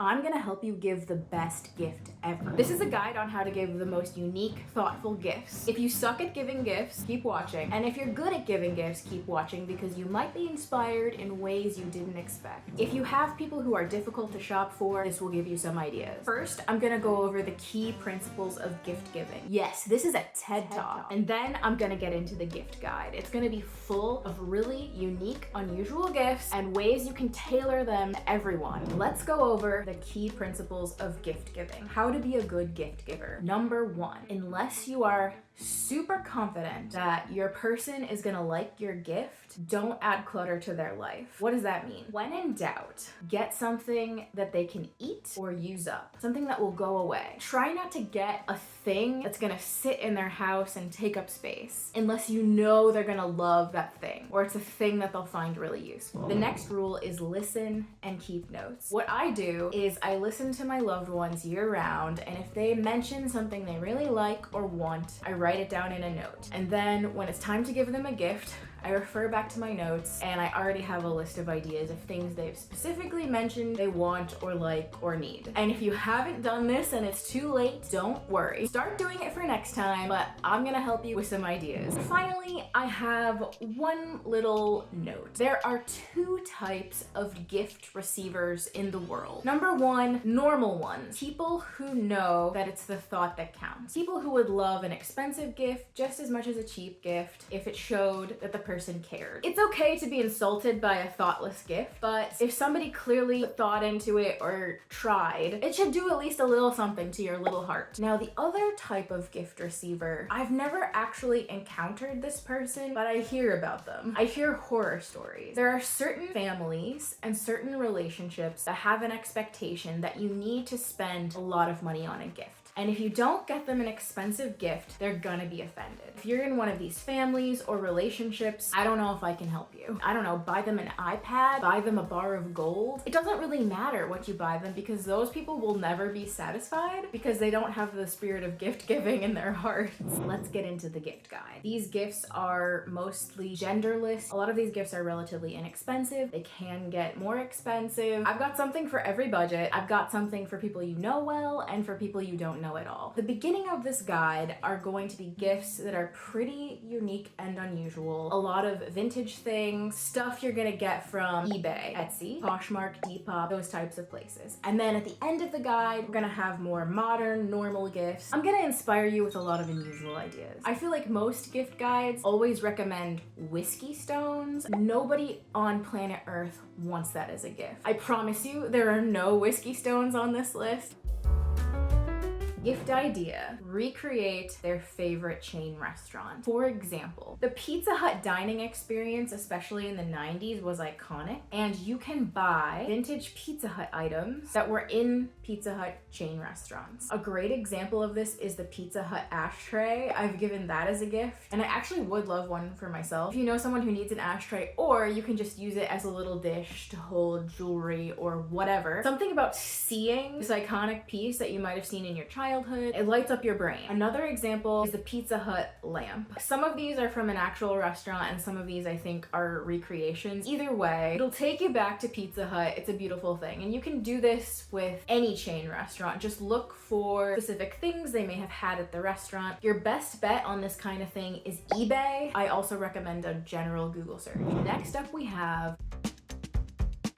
I'm gonna help you give the best gift ever. This is a guide on how to give the most unique, thoughtful gifts. If you suck at giving gifts, keep watching. And if you're good at giving gifts, keep watching because you might be inspired in ways you didn't expect. If you have people who are difficult to shop for, this will give you some ideas. First, I'm gonna go over the key principles of gift giving. Yes, this is a TED Talk. And then I'm gonna get into the gift guide. It's gonna be full of really unique, unusual gifts and ways you can tailor them to everyone. Let's go over the key principles of gift giving. How to be a good gift giver. Number one, unless you are super confident that your person is gonna like your gift, don't add clutter to their life. What does that mean? When in doubt, get something that they can eat or use up, something that will go away. Try not to get a thing that's gonna sit in their house and take up space, unless you know they're gonna love that thing, or it's a thing that they'll find really useful. The next rule is listen and keep notes. What I do is I listen to my loved ones year round, and if they mention something they really like or want, I write it down in a note. And then when it's time to give them a gift, I refer back to my notes and I already have a list of ideas of things they've specifically mentioned they want or like or need. And if you haven't done this and it's too late, don't worry. Start doing it for next time, but I'm gonna help you with some ideas. Finally, I have one little note. There are two types of gift receivers in the world. Number one, normal ones. People who know that it's the thought that counts. People who would love an expensive gift just as much as a cheap gift if it showed that the person cared. It's okay to be insulted by a thoughtless gift, but if somebody clearly thought into it or tried, it should do at least a little something to your little heart. Now, the other type of gift receiver, I've never actually encountered this person, but I hear about them. I hear horror stories. There are certain families and certain relationships that have an expectation that you need to spend a lot of money on a gift. And if you don't get them an expensive gift, they're gonna be offended. If you're in one of these families or relationships, I don't know if I can help you. I don't know, buy them an iPad, buy them a bar of gold. It doesn't really matter what you buy them because those people will never be satisfied because they don't have the spirit of gift giving in their hearts. Let's get into the gift guide. These gifts are mostly genderless. A lot of these gifts are relatively inexpensive. They can get more expensive. I've got something for every budget. I've got something for people you know well and for people you don't know at all. The beginning of this guide are going to be gifts that are pretty unique and unusual. A lot of vintage things, stuff you're gonna get from eBay, Etsy, Poshmark, Depop, those types of places. And then at the end of the guide, we're gonna have more modern, normal gifts. I'm gonna inspire you with a lot of unusual ideas. I feel like most gift guides always recommend whiskey stones. Nobody on planet Earth wants that as a gift. I promise you, there are no whiskey stones on this list. Gift idea, recreate their favorite chain restaurant. For example, the Pizza Hut dining experience, especially in the 90s, was iconic, and you can buy vintage Pizza Hut items that were in Pizza Hut chain restaurants. A great example of this is the Pizza Hut ashtray. I've given that as a gift, and I actually would love one for myself. If you know someone who needs an ashtray, or you can just use it as a little dish to hold jewelry or whatever. Something about seeing this iconic piece that you might have seen in your childhood, it lights up your brain. Another example is the Pizza Hut lamp. Some of these are from an actual restaurant and some of these I think are recreations. Either way, it'll take you back to Pizza Hut. It's a beautiful thing. And you can do this with any chain restaurant. Just look for specific things they may have had at the restaurant. Your best bet on this kind of thing is eBay. I also recommend a general Google search. Next up we have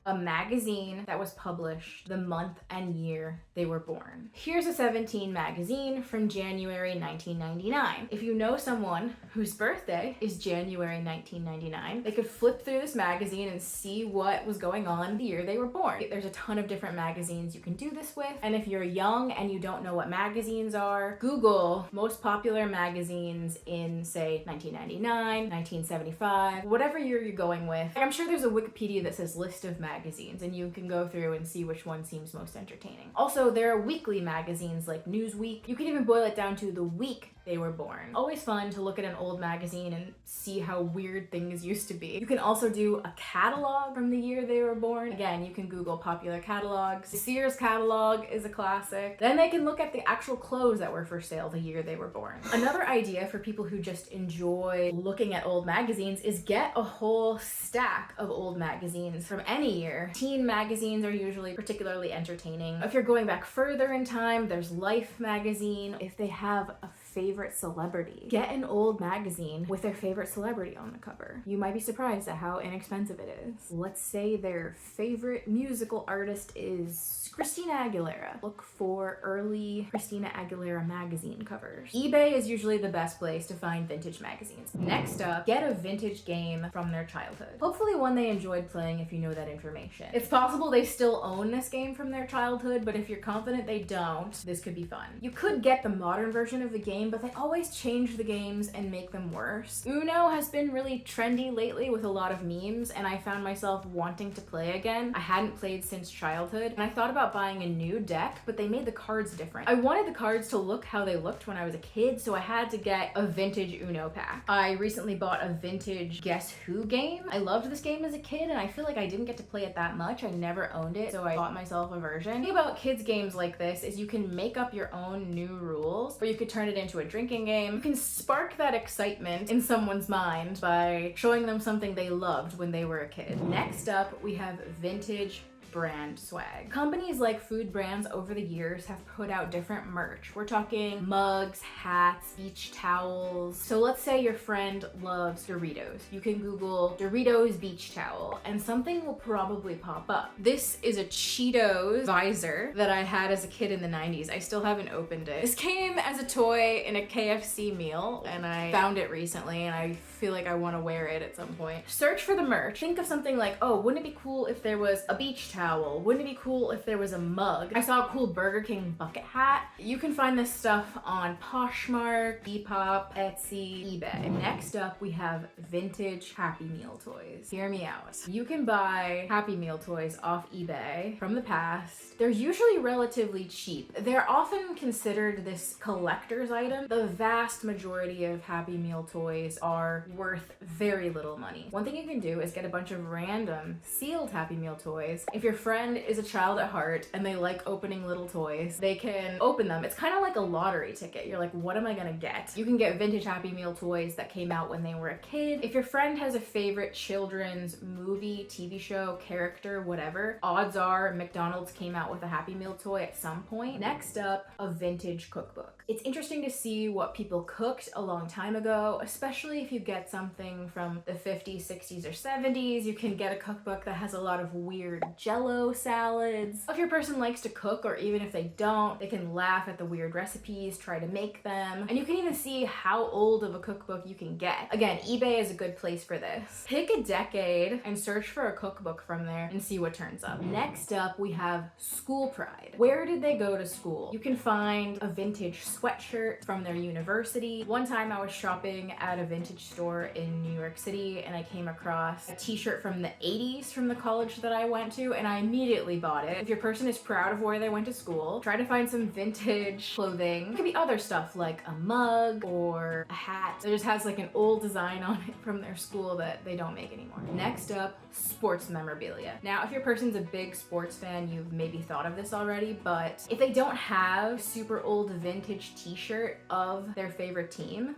a magazine that was published the month and year they were born. Here's a 17 magazine from January 1999. If you know someone whose birthday is January 1999, they could flip through this magazine and see what was going on the year they were born. There's a ton of different magazines you can do this with, and if you're young and you don't know what magazines are, Google most popular magazines in, say, 1999, 1975, whatever year you're going with. I'm sure there's a Wikipedia that says list of magazines, and you can go through and see which one seems most entertaining. Also, there are weekly magazines like Newsweek. You can even boil it down to the week they were born. Always fun to look at an old magazine and see how weird things used to be. You can also do a catalog from the year they were born. Again, you can Google popular catalogs. The Sears catalog is a classic. Then they can look at the actual clothes that were for sale the year they were born. Another idea for people who just enjoy looking at old magazines is get a whole stack of old magazines from any year. Teen magazines are usually particularly entertaining. If you're going back further in time, there's Life magazine. If they have a favorite celebrity, get an old magazine with their favorite celebrity on the cover. You might be surprised at how inexpensive it is. Let's say their favorite musical artist is Christina Aguilera. Look for early Christina Aguilera magazine covers. eBay is usually the best place to find vintage magazines. Next up, get a vintage game from their childhood. Hopefully one they enjoyed playing if you know that information. It's possible they still own this game from their childhood, but if you're confident they don't, this could be fun. You could get the modern version of the game, but they always change the games and make them worse. Uno has been really trendy lately with a lot of memes, and I found myself wanting to play again. I hadn't played since childhood, and I thought about buying a new deck, but they made the cards different. I wanted the cards to look how they looked when I was a kid, so I had to get a vintage Uno pack. I recently bought a vintage Guess Who game. I loved this game as a kid, and I feel like I didn't get to play it that much. I never owned it, so I bought myself a version. The thing about kids games like this is you can make up your own new rules, or you could turn it into a drinking game. You can spark that excitement in someone's mind by showing them something they loved when they were a kid. Next up, we have vintage brand swag. Companies like food brands over the years have put out different merch. We're talking mugs, hats, beach towels. So let's say your friend loves Doritos. You can Google Doritos beach towel and something will probably pop up. This is a Cheetos visor that I had as a kid in the 90s. I still haven't opened it. This came as a toy in a KFC meal and I found it recently and I feel like I want to wear it at some point. Search for the merch. Think of something like, oh, wouldn't it be cool if there was a beach towel? Wouldn't it be cool if there was a mug? I saw a cool Burger King bucket hat. You can find this stuff on Poshmark, Depop, Etsy, eBay. Next up, we have vintage Happy Meal toys. Hear me out. You can buy Happy Meal toys off eBay from the past. They're usually relatively cheap. They're often considered this collector's item. The vast majority of Happy Meal toys are worth very little money. One thing you can do is get a bunch of random sealed Happy Meal toys. If your friend is a child at heart and they like opening little toys, they can open them. It's kind of like a lottery ticket. You're like, what am I gonna get? You can get vintage Happy Meal toys that came out when they were a kid. If your friend has a favorite children's movie, TV show, character, whatever, odds are McDonald's came out with a Happy Meal toy at some point. Next up, a vintage cookbook. It's interesting to see what people cooked a long time ago, especially if you get something from the 50s, 60s, or 70s. You can get a cookbook that has a lot of weird Jello salads. If your person likes to cook, or even if they don't, they can laugh at the weird recipes, try to make them, and you can even see how old of a cookbook you can get. Again, eBay is a good place for this. Pick a decade and search for a cookbook from there and see what turns up. Next up, we have school pride. Where did they go to school? You can find a vintage sweatshirt from their university. One time I was shopping at a vintage store in New York City and I came across a t-shirt from the 80s from the college that I went to and I immediately bought it. If your person is proud of where they went to school, try to find some vintage clothing. It could be other stuff like a mug or a hat that just has like an old design on it from their school that they don't make anymore. Next up, sports memorabilia. Now, if your person's a big sports fan, you've maybe thought of this already, but if they don't have super old vintage t-shirt of their favorite team,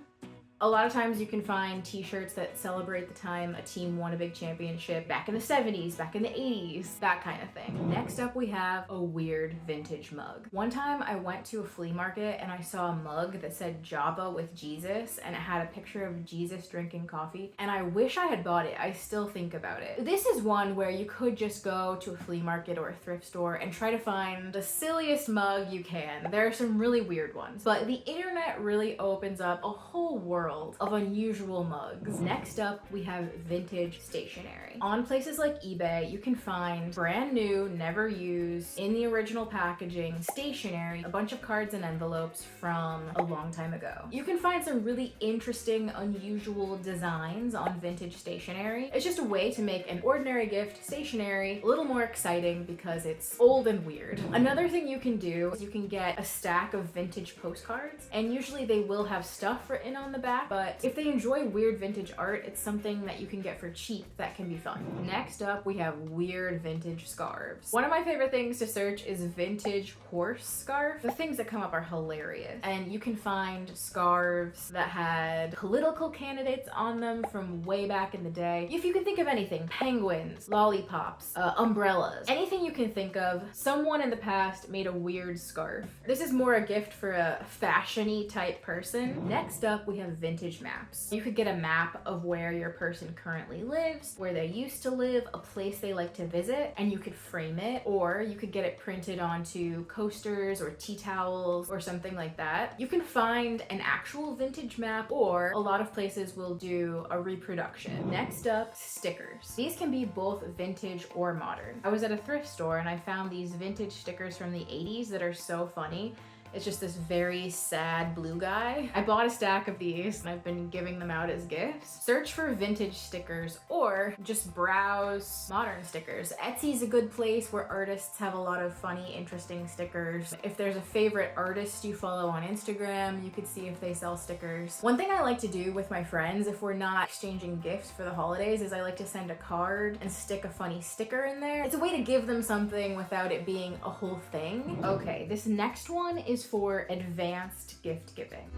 a lot of times you can find t-shirts that celebrate the time a team won a big championship back in the 70s, back in the 80s, that kind of thing. Next up, we have a weird vintage mug. One time I went to a flea market and I saw a mug that said Jabba with Jesus and it had a picture of Jesus drinking coffee and I wish I had bought it. I still think about it. This is one where you could just go to a flea market or a thrift store and try to find the silliest mug you can. There are some really weird ones, but the internet really opens up a whole world of unusual mugs. Next up, we have vintage stationery. On places like eBay, you can find brand new, never used, in the original packaging, stationery, a bunch of cards and envelopes from a long time ago. You can find some really interesting, unusual designs on vintage stationery. It's just a way to make an ordinary gift stationery a little more exciting because it's old and weird. Another thing you can do is you can get a stack of vintage postcards, and usually they will have stuff written on the back back, but if they enjoy weird vintage art, it's something that you can get for cheap that can be fun. Next up, we have weird vintage scarves. One of my favorite things to search is vintage horse scarf. The things that come up are hilarious, and you can find scarves that had political candidates on them from way back in the day. If you can think of anything, penguins, lollipops, umbrellas, anything you can think of, someone in the past made a weird scarf. This is more a gift for a fashion-y type person. Next up, we have vintage maps. You could get a map of where your person currently lives, where they used to live, a place they like to visit, and you could frame it, or you could get it printed onto coasters or tea towels or something like that. You can find an actual vintage map, or a lot of places will do a reproduction. Next up, stickers. These can be both vintage or modern. I was at a thrift store and I found these vintage stickers from the 80s that are so funny. It's just this very sad blue guy. I bought a stack of these and I've been giving them out as gifts. Search for vintage stickers or just browse modern stickers. Etsy's a good place where artists have a lot of funny, interesting stickers. If there's a favorite artist you follow on Instagram, you could see if they sell stickers. One thing I like to do with my friends, if we're not exchanging gifts for the holidays, is I like to send a card and stick a funny sticker in there. It's a way to give them something without it being a whole thing. Okay, this next one is for advanced gift giving.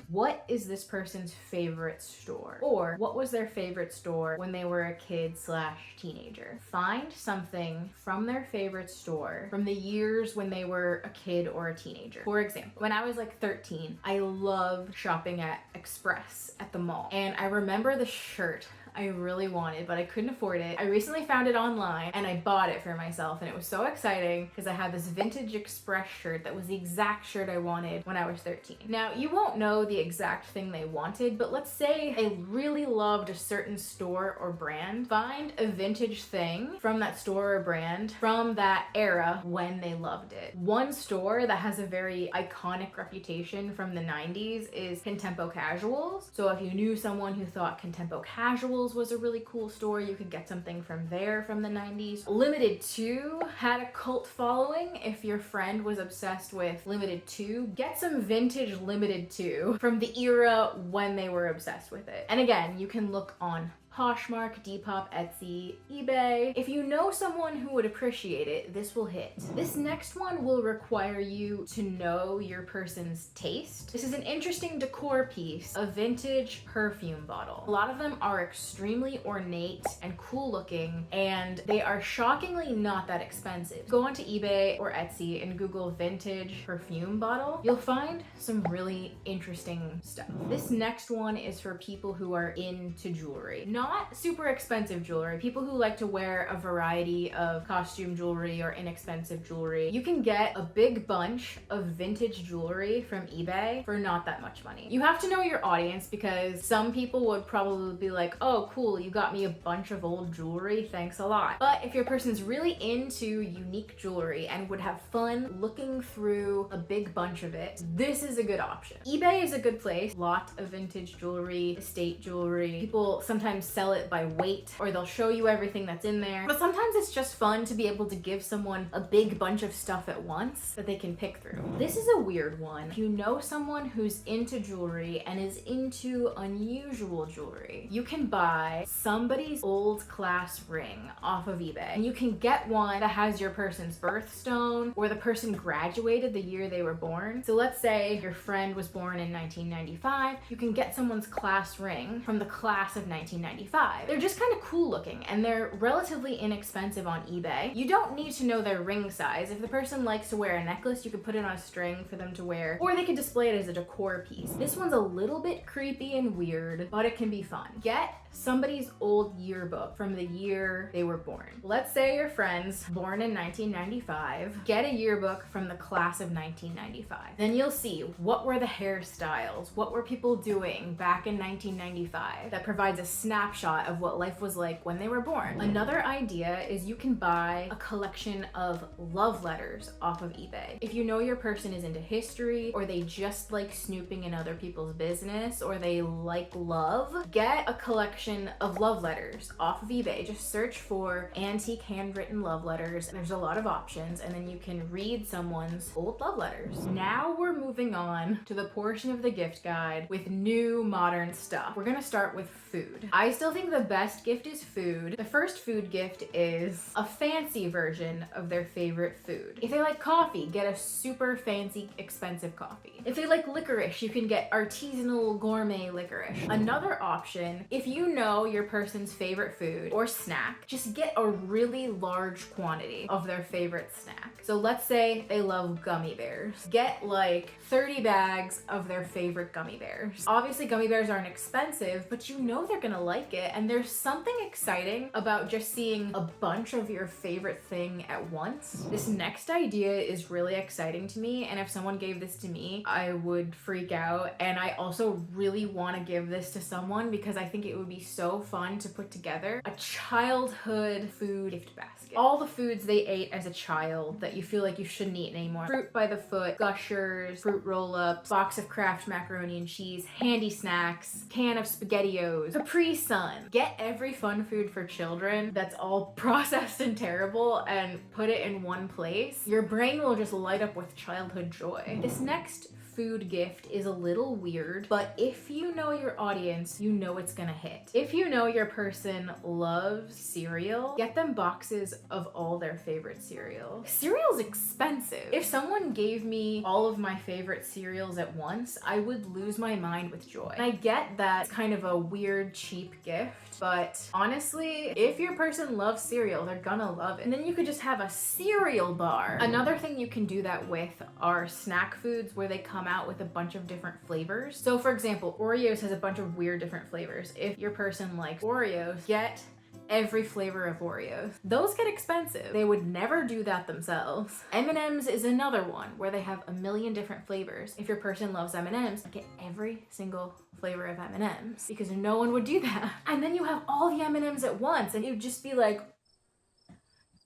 What is this person's favorite store? Or what was their favorite store when they were a kid/teenager? Find something from their favorite store from the years when they were a kid or a teenager. For example, when I was like 13, I loved shopping at Express at the mall. And I remember the shirt I really wanted, but I couldn't afford it. I recently found it online and I bought it for myself, and it was so exciting because I had this vintage Express shirt that was the exact shirt I wanted when I was 13. Now, you won't know the exact thing they wanted, but let's say they really loved a certain store or brand. Find a vintage thing from that store or brand from that era when they loved it. One store that has a very iconic reputation from the 90s is Contempo Casuals. So if you knew someone who thought Contempo Casuals was a really cool store, you could get something from there from the 90s. Limited 2 had a cult following. If your friend was obsessed with Limited 2, get some vintage Limited 2 from the era when they were obsessed with it. And again, you can look on Poshmark, Depop, Etsy, eBay. If you know someone who would appreciate it, this will hit. This next one will require you to know your person's taste. This is an interesting decor piece, a vintage perfume bottle. A lot of them are extremely ornate and cool looking, and they are shockingly not that expensive. Go onto eBay or Etsy and Google vintage perfume bottle. You'll find some really interesting stuff. This next one is for people who are into jewelry. Not super expensive jewelry, people who like to wear a variety of costume jewelry or inexpensive jewelry. You can get a big bunch of vintage jewelry from eBay for not that much money. You have to know your audience, because some people would probably be like, oh cool, you got me a bunch of old jewelry, thanks a lot. But if your person's really into unique jewelry and would have fun looking through a big bunch of it, this is a good option. eBay is a good place. Lot of vintage jewelry, estate jewelry. People sometimes sell it by weight, or they'll show you everything that's in there. But sometimes it's just fun to be able to give someone a big bunch of stuff at once that they can pick through. This is a weird one. If you know someone who's into jewelry and is into unusual jewelry, you can buy somebody's old class ring off of eBay, and you can get one that has your person's birthstone, or the person graduated the year they were born. So let's say your friend was born in 1995, you can get someone's class ring from the class of 1995. They're just kind of cool looking, and they're relatively inexpensive on eBay. You don't need to know their ring size. If the person likes to wear a necklace, you could put it on a string for them to wear, or they could display it as a decor piece. This one's a little bit creepy and weird, but it can be fun. Get somebody's old yearbook from the year they were born. Let's say your friend's born in 1995. Get a yearbook from the class of 1995. Then you'll see what were the hairstyles, what were people doing back in 1995. That provides a snapshot of what life was like when they were born. Another idea is you can buy a collection of love letters off of eBay. If you know your person is into history, or they just like snooping in other people's business, or they like love, get a collection collection of love letters off of eBay. Just search for antique handwritten love letters. There's a lot of options, and then you can read someone's old love letters. Now we're moving on to the portion of the gift guide with new modern stuff. We're gonna start with food. I still think the best gift is food. The first food gift is a fancy version of their favorite food. If they like coffee, get a super fancy, expensive coffee. If they like licorice, you can get artisanal gourmet licorice. Another option, if you know your person's favorite food or snack, just get a really large quantity of their favorite snack. So let's say they love gummy bears. Get like 30 bags of their favorite gummy bears. Obviously gummy bears aren't expensive, but you know they're gonna like it, and there's something exciting about just seeing a bunch of your favorite thing at once. This next idea is really exciting to me, and if someone gave this to me, I would freak out. And I also really want to give this to someone because I think it would be so fun to put together a childhood food gift basket. All the foods they ate as a child that you feel like you shouldn't eat anymore. Fruit by the foot, Gushers, fruit roll-ups, box of Kraft macaroni and cheese, handy snacks, can of SpaghettiOs, Capri Sun. Get every fun food for children that's all processed and terrible and put it in one place. Your brain will just light up with childhood joy. This next food gift is a little weird, but if you know your audience, you know it's gonna hit. If you know your person loves cereal, get them boxes of all their favorite cereal. Cereal's expensive. If someone gave me all of my favorite cereals at once, I would lose my mind with joy. And I get that it's kind of a weird, cheap gift, but honestly, if your person loves cereal, they're gonna love it. And then you could just have a cereal bar. Another thing you can do that with are snack foods where they come out with a bunch of different flavors. So for example, Oreos has a bunch of weird different flavors. If your person likes Oreos, get every flavor of Oreos. Those get expensive. They would never do that themselves. M&M's is another one where they have a million different flavors. If your person loves M&M's, get every single flavor of M&M's because no one would do that. And then you have all the M&M's at once and it would just be like,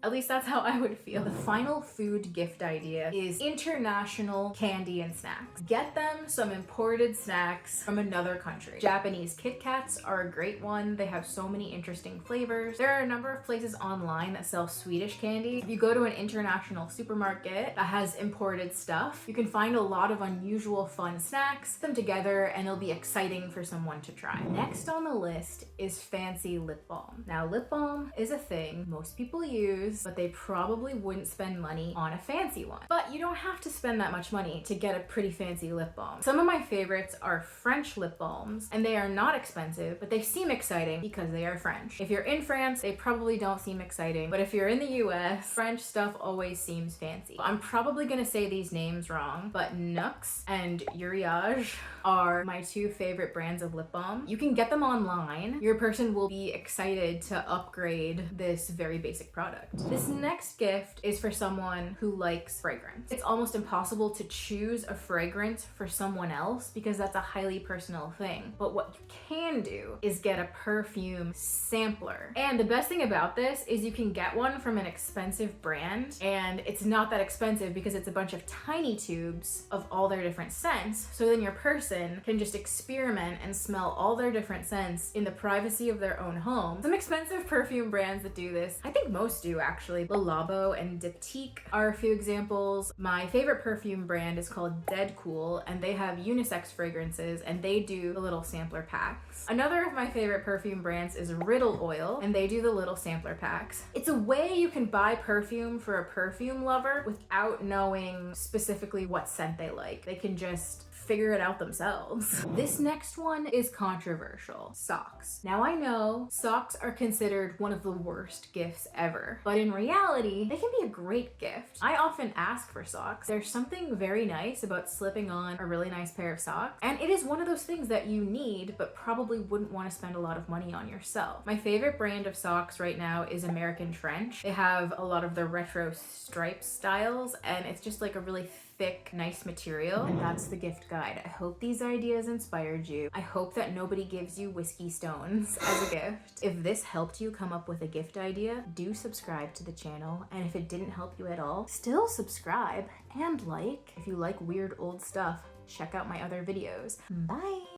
at least that's how I would feel. The final food gift idea is international candy and snacks. Get them some imported snacks from another country. Japanese Kit Kats are a great one. They have so many interesting flavors. There are a number of places online that sell Swedish candy. If you go to an international supermarket that has imported stuff, you can find a lot of unusual fun snacks, put them together, and it'll be exciting for someone to try. Next on the list is fancy lip balm. Now, lip balm is a thing most people use, but they probably wouldn't spend money on a fancy one. But you don't have to spend that much money to get a pretty fancy lip balm. Some of my favorites are French lip balms, and they are not expensive, but they seem exciting because they are French. If you're in France, they probably don't seem exciting, but if you're in the US, French stuff always seems fancy. I'm probably gonna say these names wrong, but Nux and Uriage are my two favorite brands of lip balm. You can get them online. Your person will be excited to upgrade this very basic product. This next gift is for someone who likes fragrance. It's almost impossible to choose a fragrance for someone else because that's a highly personal thing. But what you can do is get a perfume sampler. And the best thing about this is you can get one from an expensive brand, and it's not that expensive because it's a bunch of tiny tubes of all their different scents. So then your person can just experiment and smell all their different scents in the privacy of their own home. Some expensive perfume brands that do this, I think most do actually. Le Labo and Diptyque are a few examples. My favorite perfume brand is called Dead Cool, and they have unisex fragrances, and they do the little sampler packs. Another of my favorite perfume brands is Riddle Oil, and they do the little sampler packs. It's a way you can buy perfume for a perfume lover without knowing specifically what scent they like. They can just figure it out themselves. This next one is controversial. Socks. Now I know socks are considered one of the worst gifts ever, but in reality, they can be a great gift. I often ask for socks. There's something very nice about slipping on a really nice pair of socks, and it is one of those things that you need, but probably wouldn't want to spend a lot of money on yourself. My favorite brand of socks right now is American Trench. They have a lot of the retro stripes styles, and it's just like a really thick, nice material, and that's the gift guide. I hope these ideas inspired you. I hope that nobody gives you whiskey stones as a gift. If this helped you come up with a gift idea, do subscribe to the channel, and if it didn't help you at all, still subscribe and like. If you like weird old stuff, check out my other videos. Bye!